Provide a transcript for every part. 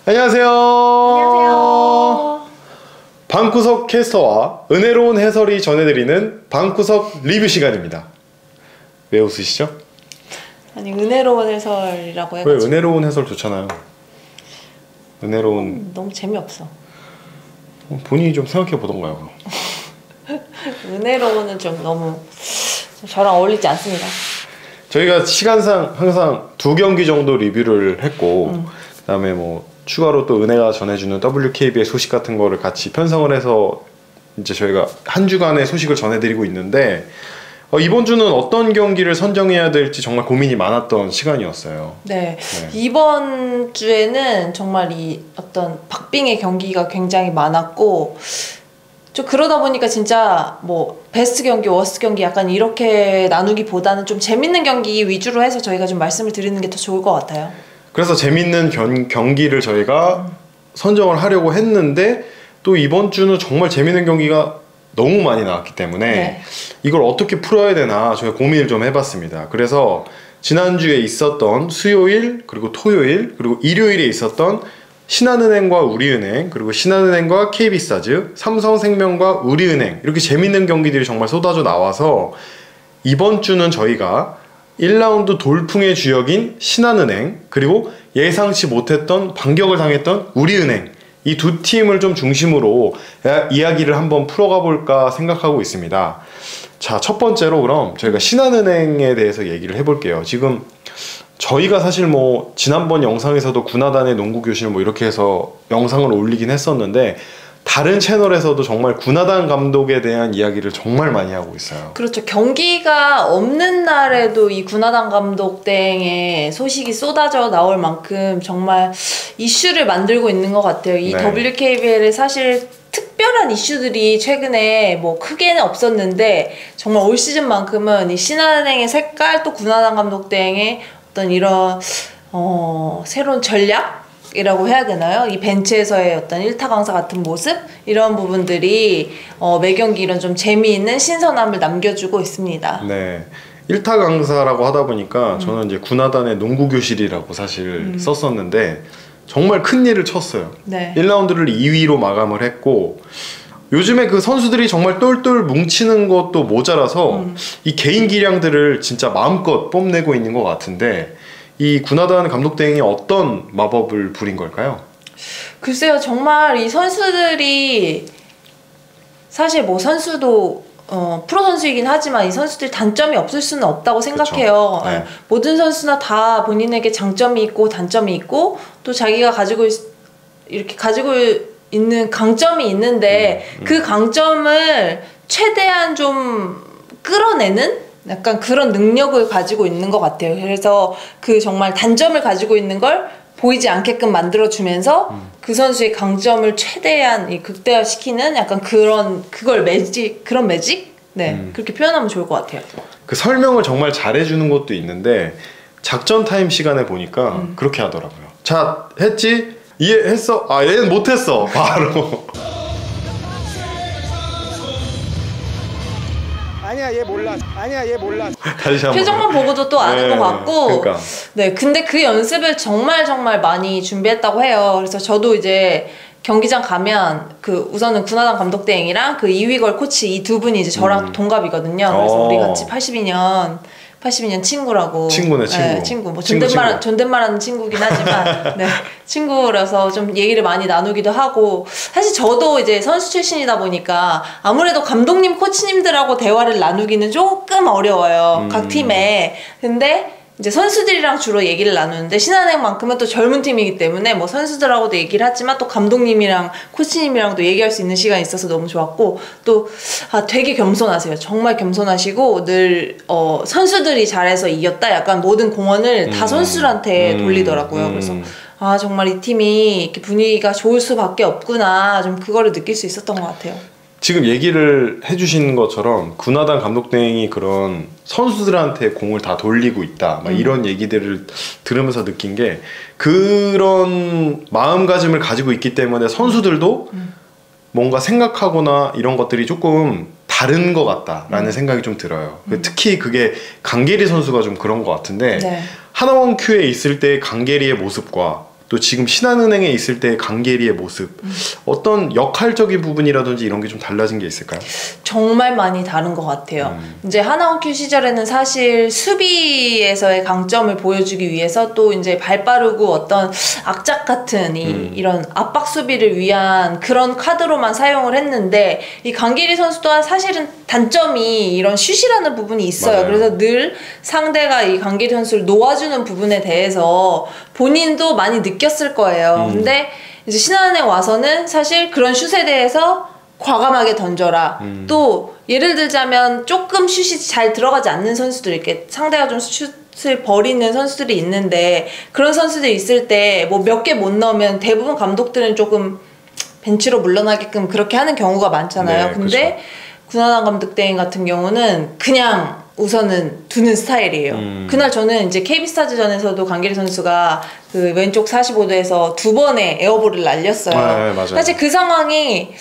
안녕하세요. 안녕하세요. 방구석 캐스터와 은혜로운 해설이 전해드리는 방구석 리뷰 시간입니다. 왜 웃으시죠? 아니 은혜로운 해설이라고 왜 해가지고 은혜로운 해설 좋잖아요. 은혜로운 너무 재미없어. 본인이 좀 생각해 보던가요. 은혜로운은 좀 너무 저랑 어울리지 않습니다. 저희가 시간상 항상 2경기 정도 리뷰를 했고 그 다음에 뭐 추가로 또 은혜가 전해주는 WKB의 소식 같은 거를 같이 편성을 해서 이제 저희가 한 주간의 소식을 전해드리고 있는데 이번 주는 어떤 경기를 선정해야 될지 정말 고민이 많았던 시간이었어요. 네. 이번 주에는 정말 이 어떤 박빙의 경기가 굉장히 많았고 좀 그러다 보니까 진짜 뭐 베스트 경기, 워스트 경기 약간 이렇게 나누기보다는 좀 재밌는 경기 위주로 해서 저희가 좀 말씀을 드리는 게 더 좋을 것 같아요. 그래서 재밌는 경기를 저희가 선정을 하려고 했는데 또 이번 주는 정말 재밌는 경기가 너무 많이 나왔기 때문에 이걸 어떻게 풀어야 되나 저희가 고민을 좀 해봤습니다. 그래서 지난주에 있었던 수요일 그리고 토요일 그리고 일요일에 있었던 신한은행과 우리은행 그리고 신한은행과 KB스타즈, 삼성생명과 우리은행 이렇게 재밌는 경기들이 정말 쏟아져 나와서 이번 주는 저희가 1라운드 돌풍의 주역인 신한은행 그리고 예상치 못했던 반격을 당했던 우리은행 이 두 팀을 좀 중심으로 이야기를 한번 풀어가 볼까 생각하고 있습니다. 자, 첫 번째로 그럼 저희가 신한은행에 대해서 얘기를 해볼게요. 지금 저희가 사실 뭐 지난번 영상에서도 군하단의 농구교실 뭐 이렇게 해서 영상을 올리긴 했었는데 다른 채널에서도 정말 군하단 감독에 대한 이야기를 정말 많이 하고 있어요. 그렇죠. 경기가 없는 날에도 이 군하단 감독 땡의 소식이 쏟아져 나올 만큼 정말 이슈를 만들고 있는 것 같아요. 이 WKBL에 사실 특별한 이슈들이 최근에 뭐 크게는 없었는데 정말 올 시즌만큼은 이 신한은행의 색깔 또 군하단 감독 땡의 어떤 이런 새로운 전략? 이라고 해야 되나요? 이 벤치에서의 어떤 일타 강사 같은 모습? 이런 부분들이 매 경기 이런 좀 재미있는 신선함을 남겨주고 있습니다. 네. 일타 강사라고 하다 보니까 저는 이제 군하단의 농구교실이라고 사실 썼었는데 정말 큰 일을 쳤어요. 네. 1라운드를 2위로 마감을 했고 요즘에 그 선수들이 정말 똘똘 뭉치는 것도 모자라서 이 개인 기량들을 진짜 마음껏 뽐내고 있는 것 같은데 이 군하단 감독땡이 어떤 마법을 부린 걸까요? 글쎄요, 정말 이 선수들이 사실 뭐 선수도 프로 선수이긴 하지만 이 선수들 단점이 없을 수는 없다고 생각해요. 네. 모든 선수나 다 본인에게 장점이 있고 단점이 있고 또 자기가 가지고 있는 강점이 있는데 그 강점을 최대한 좀 끌어내는 약간 그런 능력을 가지고 있는 것 같아요. 그래서 그 정말 단점을 가지고 있는 걸 보이지 않게끔 만들어주면서 그 선수의 강점을 최대한 극대화시키는 약간 그런 매직? 네, 그렇게 표현하면 좋을 것 같아요. 그 설명을 정말 잘해주는 것도 있는데 작전 타임 시간에 보니까 그렇게 하더라고요. 자, 했지? 이해했어? 아, 얘는 못했어. 바로. 아니야 얘 몰라. 아니야 얘 몰라. 다시 한번. 표정만 보고도 또 아는 것 같고. 그러니까. 네, 근데 그 연습을 정말 많이 준비했다고 해요. 그래서 저도 이제 경기장 가면 우선은 군하단 감독 대행이랑 그 이휘걸 코치 이 두 분이 이제 저랑 동갑이거든요. 그래서 우리 같이 82년 친구라고. 친구네, 친구. 네, 친구. 뭐 존댓말하는 친구긴 하지만, 네, 친구라서 좀 얘기를 많이 나누기도 하고, 사실 저도 이제 선수 출신이다 보니까 아무래도 감독님, 코치님들하고 대화를 나누기는 조금 어려워요. 각 팀에. 근데 이제 선수들이랑 주로 얘기를 나누는데 신한은행만큼은 또 젊은 팀이기 때문에 뭐 선수들하고도 얘기를 하지만 또 감독님이랑 코치님이랑도 얘기할 수 있는 시간이 있어서 너무 좋았고 또 되게 겸손하세요. 정말 겸손하시고 늘 선수들이 잘해서 이겼다 약간 모든 공헌을 다 선수들한테 돌리더라고요. 그래서 정말 이 팀이 이렇게 분위기가 좋을 수밖에 없구나 좀 그거를 느낄 수 있었던 것 같아요. 지금 얘기를 해주신 것처럼 군하단 감독땡이 그런 선수들한테 공을 다 돌리고 있다 막 이런 얘기들을 들으면서 느낀 게 그런 마음가짐을 가지고 있기 때문에 선수들도 뭔가 생각하거나 이런 것들이 조금 다른 것 같다라는 생각이 좀 들어요. 특히 그게 강계리 선수가 좀 그런 것 같은데 하나원 큐에 있을 때 강계리의 모습과 또 지금 신한은행에 있을 때의 강계리의 모습 어떤 역할적인 부분이라든지 이런 게 좀 달라진 게 있을까요? 정말 많이 다른 것 같아요. 이제 하나원큐 시절에는 사실 수비에서의 강점을 보여주기 위해서 또 이제 발 빠르고 어떤 악착 같은 이런 압박 수비를 위한 그런 카드로만 사용을 했는데 이 강계리 선수 또한 사실은 단점이 이런 슛이라는 부분이 있어요. 맞아요. 그래서 늘 상대가 이 강계리 선수를 놓아주는 부분에 대해서 본인도 많이 느꼈을 거예요. 근데 이제 신한은행 와서는 사실 그런 슛에 대해서 과감하게 던져라. 또 예를 들자면 조금 슛이 잘 들어가지 않는 선수들, 이렇게 상대가 좀 슛을 버리는 선수들이 있는데 그런 선수들이 있을 때 뭐 몇 개 못 넣으면 대부분 감독들은 조금 벤치로 물러나게끔 그렇게 하는 경우가 많잖아요. 네, 근데 그렇죠. 구나단 감독 대행 같은 경우는 그냥 우선은 두는 스타일이에요. 그날 저는 이제 KB스타즈전에서도 강계리 선수가 그 왼쪽 45도에서 2번의 에어볼을 날렸어요. 네, 맞아요. 사실 그 상황이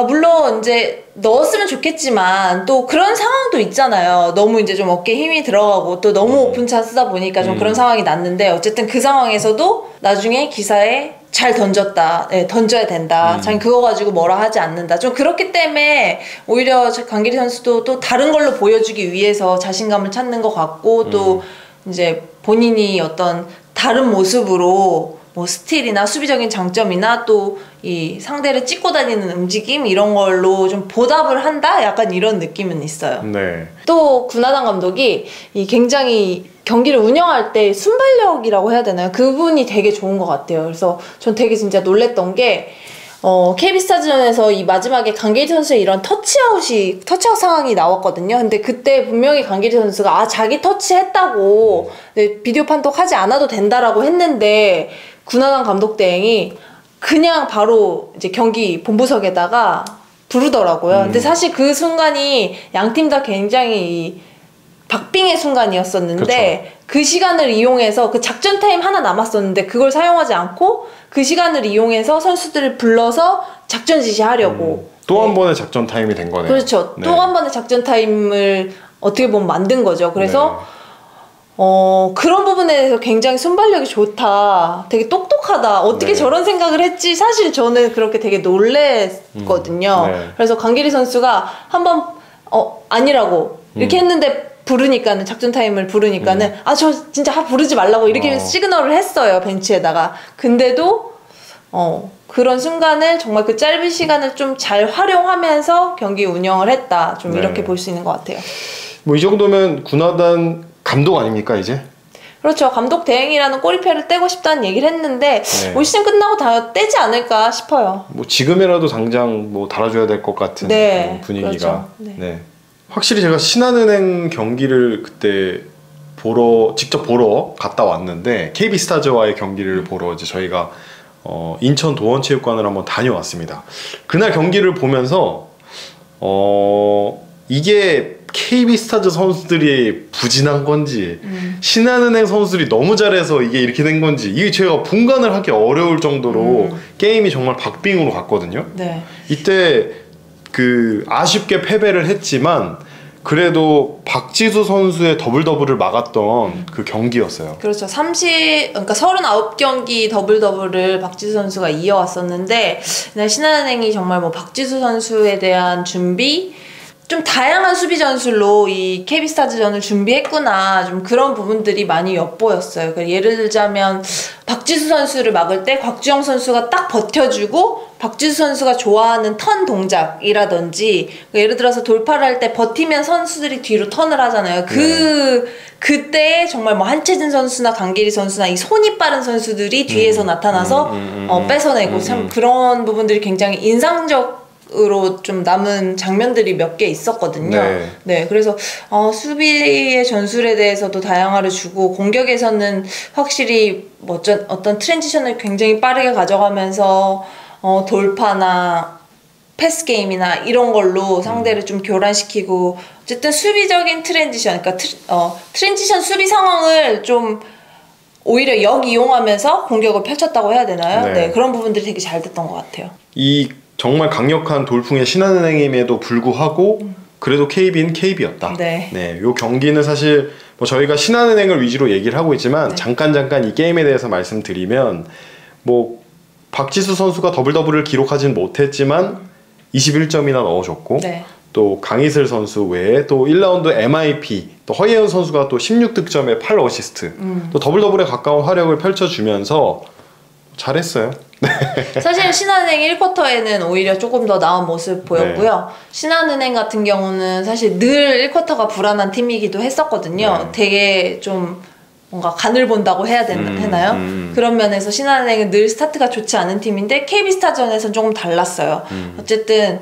물론 이제 넣었으면 좋겠지만 또 그런 상황도 있잖아요. 너무 이제 좀 어깨에 힘이 들어가고 또 너무 오픈차 쓰다 보니까 좀 그런 상황이 났는데 어쨌든 그 상황에서도 나중에 기사에 잘 던졌다. 네, 던져야 된다. 자기 그거 가지고 뭐라 하지 않는다. 좀 그렇기 때문에 오히려 강계리 선수도 또 다른 걸로 보여주기 위해서 자신감을 찾는 것 같고 또 이제 본인이 어떤 다른 모습으로 뭐 스틸이나 수비적인 장점이나 또 이 상대를 찍고 다니는 움직임 이런 걸로 좀 보답을 한다? 약간 이런 느낌은 있어요. 네. 또 구나단 감독이 이 굉장히 경기를 운영할 때 순발력이라고 해야 되나요? 그분이 되게 좋은 것 같아요. 그래서 전 되게 진짜 놀랬던 게 KB스타즈전에서 이 마지막에 강계리 선수의 이런 터치아웃 상황이 나왔거든요. 근데 그때 분명히 강계리 선수가 자기 터치했다고 비디오 판독하지 않아도 된다라고 했는데 구나단 감독 대행이 그냥 바로 이제 경기 본부석에다가 부르더라고요. 근데 사실 그 순간이 양팀 다 굉장히 박빙의 순간이었었는데 그쵸. 그 시간을 이용해서 그 작전 타임 하나 남았었는데 그걸 사용하지 않고 그 시간을 이용해서 선수들을 불러서 작전 지시하려고 또 한 번의 작전 타임이 된 거네요. 그렇죠. 네. 또 한 번의 작전 타임을 어떻게 보면 만든 거죠. 그래서 그런 부분에 대해서 굉장히 순발력이 좋다. 되게 똑똑하다. 어떻게 네. 저런 생각을 했지? 사실 저는 그렇게 되게 놀랬거든요. 네. 그래서 강계리 선수가 한번 아니라고 이렇게 했는데 부르니까는 작전 타임을 부르니까는 저 진짜 부르지 말라고 이렇게 시그널을 했어요. 벤치에다가. 근데도 그런 순간을 정말 그 짧은 시간을 좀 잘 활용하면서 경기 운영을 했다. 좀 네. 이렇게 볼 수 있는 것 같아요. 뭐 이 정도면 구나단 감독 아닙니까 이제? 그렇죠. 감독 대행이라는 꼬리표를 떼고 싶다는 얘기를 했는데 네. 올 시즌 끝나고 다 떼지 않을까 싶어요. 뭐 지금이라도 당장 뭐 달아줘야 될 것 같은 네, 그런 분위기가. 그렇죠. 네. 네. 확실히 제가 신한은행 경기를 그때 직접 보러 갔다 왔는데 KB스타즈와의 경기를 보러 이제 저희가 인천 도원체육관을 한번 다녀왔습니다. 그날 경기를 보면서 이게 KB스타즈 선수들이 부진한 건지 신한은행 선수들이 너무 잘해서 이게 이렇게 된 건지 이게 제가 분간을 하기 어려울 정도로 게임이 정말 박빙으로 갔거든요. 네. 이때 그 아쉽게 패배를 했지만 그래도 박지수 선수의 더블을 막았던 그 경기였어요. 그렇죠. 그러니까 39경기 더블을 박지수 선수가 이어왔었는데 그날 신한은행이 정말 뭐 박지수 선수에 대한 준비 좀 다양한 수비 전술로 이 KB스타즈전을 준비했구나. 좀 그런 부분들이 많이 엿보였어요. 그러니까 예를 들자면 박지수 선수를 막을 때 곽주영 선수가 딱 버텨주고 박지수 선수가 좋아하는 턴 동작이라든지 예를 들어서 돌파를 할 때 버티면 선수들이 뒤로 턴을 하잖아요. 그때 정말 뭐 한채진 선수나 강계리 선수나 이 손이 빠른 선수들이 뒤에서 나타나서 뺏어내고 참 그런 부분들이 굉장히 인상적으로 좀 남은 장면들이 몇 개 있었거든요. 네, 그래서 수비의 전술에 대해서도 다양화를 주고 공격에서는 확실히 어떤 트랜지션을 굉장히 빠르게 가져가면서 돌파나 패스 게임이나 이런 걸로 상대를 좀 교란시키고 어쨌든 수비적인 트랜지션, 그러니까 트랜지션 수비 상황을 좀 오히려 역이용하면서 공격을 펼쳤다고 해야 되나요? 네, 그런 부분들이 되게 잘 됐던 것 같아요. 이 정말 강력한 돌풍의 신한은행임에도 불구하고 그래도 KB는 KB였다. 네. 네, 요 경기는 사실 뭐 저희가 신한은행을 위주로 얘기를 하고 있지만 네. 잠깐 이 게임에 대해서 말씀드리면 뭐 박지수 선수가 더블을 기록하진 못했지만 21점이나 넣어줬고 네. 또 강희슬 선수 외에 또 1라운드 MIP 또 허예은 선수가 또 16득점에 8어시스트 또 더블에 가까운 활약을 펼쳐주면서 잘했어요. 사실 신한은행 1쿼터에는 오히려 조금 더 나은 모습 보였고요. 네. 신한은행 같은 경우는 사실 늘 1쿼터가 불안한 팀이기도 했었거든요. 네. 되게 좀 뭔가 간을 본다고 해야 되나요? 그런 면에서 신한은행은 늘 스타트가 좋지 않은 팀인데 KB스타전에서는 조금 달랐어요. 어쨌든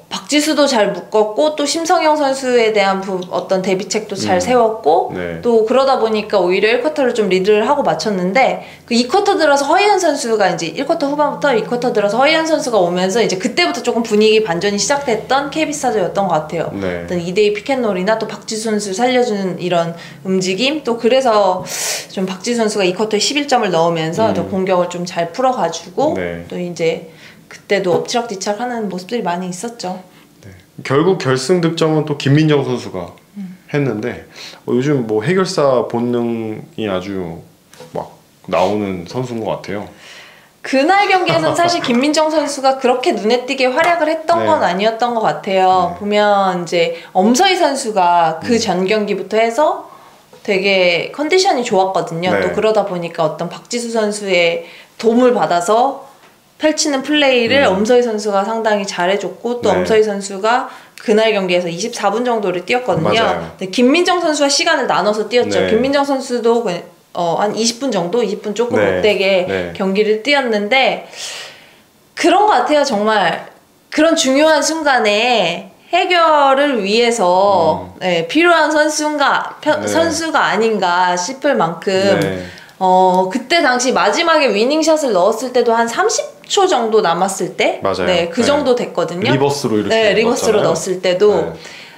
박지수도 잘 묶었고 또 심성영 선수에 대한 어떤 대비책도 잘 세웠고 네. 또 그러다 보니까 오히려 1쿼터를 좀 리드를 하고 마쳤는데 그 2쿼터 들어서 허예은 선수가 이제 1쿼터 후반부터 2쿼터 들어서 허예은 선수가 오면서 이제 그때부터 조금 분위기 반전이 시작됐던 KB스타전이었던 것 같아요. 네. 어떤 2대2 피켓놀이나 또 박지수 선수를 살려주는 이런 움직임 또 그래서 좀 박지수 선수가 2쿼터에 11점을 넣으면서 또 공격을 좀 잘 풀어가지고 네. 또 이제 그때도 엎치락뒤치락 하는 모습들이 많이 있었죠. 네. 결국 결승 득점은 또 김민정 선수가 했는데 요즘 뭐 해결사 본능이 아주 막 나오는 선수인 것 같아요. 그날 경기에서는 사실 김민정 선수가 그렇게 눈에 띄게 활약을 했던 네. 건 아니었던 것 같아요. 네. 보면 이제 엄서희 선수가 그 전 경기부터 해서 되게 컨디션이 좋았거든요. 네. 또 그러다 보니까 어떤 박지수 선수의 도움을 받아서 펼치는 플레이를 엄서희 선수가 상당히 잘해줬고 또 네. 엄서희 선수가 그날 경기에서 24분 정도를 뛰었거든요. 맞아요. 근데 김민정 선수와 시간을 나눠서 뛰었죠. 네. 김민정 선수도 한 20분 정도? 20분 조금 네. 못되게 네. 경기를 뛰었는데 그런 것 같아요. 정말 그런 중요한 순간에 해결을 위해서 필요한 선수가 아닌가 싶을 만큼 네. 그때 당시 마지막에 위닝샷을 넣었을 때도 한 30초 정도 남았을 때 맞아요. 네, 그 네. 정도 됐거든요. 리버스로 이렇게 네, 리버스로 넣었잖아요. 넣었을 때도 네.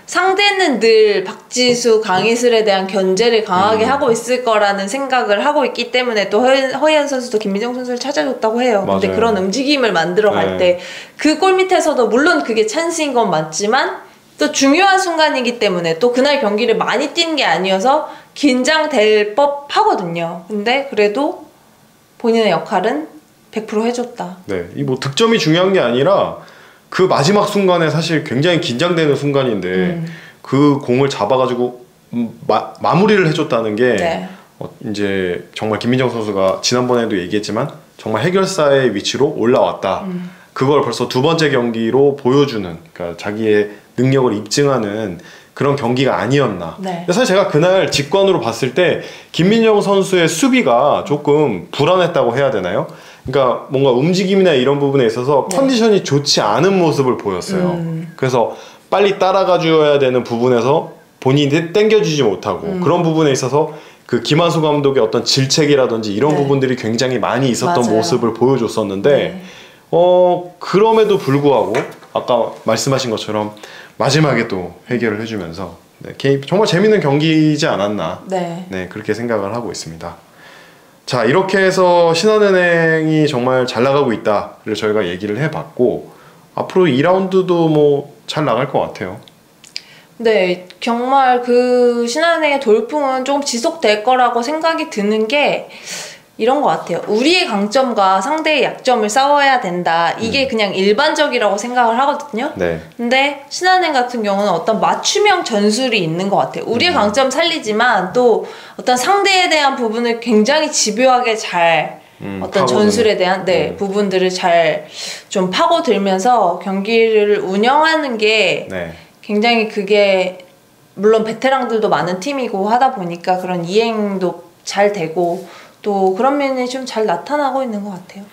상대는 늘 박지수, 강희슬에 대한 견제를 강하게 하고 있을 거라는 생각을 하고 있기 때문에 또 허예은 선수도 김민정 선수를 찾아줬다고 해요. 근데 맞아요. 그런 움직임을 만들어 갈 때 그 골 밑에서도 물론 그게 찬스인 건 맞지만 또 중요한 순간이기 때문에 또 그날 경기를 많이 뛴 게 아니어서 긴장될 법하거든요. 근데 그래도 본인의 역할은 100% 해줬다. 네, 이 뭐 득점이 중요한 게 아니라 그 마지막 순간에 사실 굉장히 긴장되는 순간인데 그 공을 잡아가지고 마무리를 해줬다는 게 네. 이제 정말 김민정 선수가 지난번에도 얘기했지만 정말 해결사의 위치로 올라왔다. 그걸 벌써 두 번째 경기로 보여주는, 그러니까 자기의 능력을 입증하는 그런 경기가 아니었나. 네. 사실 제가 그날 직관으로 봤을 때 김민정 선수의 수비가 조금 불안했다고 해야 되나요? 그러니까 뭔가 움직임이나 이런 부분에 있어서 네. 컨디션이 좋지 않은 모습을 보였어요. 그래서 빨리 따라가 줘야 되는 부분에서 본인이 땡겨주지 못하고 그런 부분에 있어서 그 김한수 감독의 어떤 질책이라든지 이런 네. 부분들이 굉장히 많이 있었던 맞아요. 모습을 보여줬었는데 네. 그럼에도 불구하고 아까 말씀하신 것처럼 마지막에 또 해결을 해주면서 정말 재밌는 경기이지 않았나. 네. 네, 그렇게 생각을 하고 있습니다. 자, 이렇게 해서 신한은행이 정말 잘 나가고 있다를 저희가 얘기를 해봤고 앞으로 2라운드도 뭐 잘 나갈 것 같아요. 네, 정말 그 신한은행의 돌풍은 조금 지속될 거라고 생각이 드는 게 이런 것 같아요. 우리의 강점과 상대의 약점을 싸워야 된다. 이게 그냥 일반적이라고 생각을 하거든요. 네. 근데 신한은행 같은 경우는 어떤 맞춤형 전술이 있는 것 같아요. 우리의 강점 살리지만 또 어떤 상대에 대한 부분을 굉장히 집요하게 잘 어떤 전술에 대한 부분들을 잘 좀 파고들면서 경기를 운영하는 게 네. 굉장히 그게 물론 베테랑들도 많은 팀이고 하다 보니까 그런 이행도 잘 되고 또 그런 면이 좀 잘 나타나고 있는 것 같아요.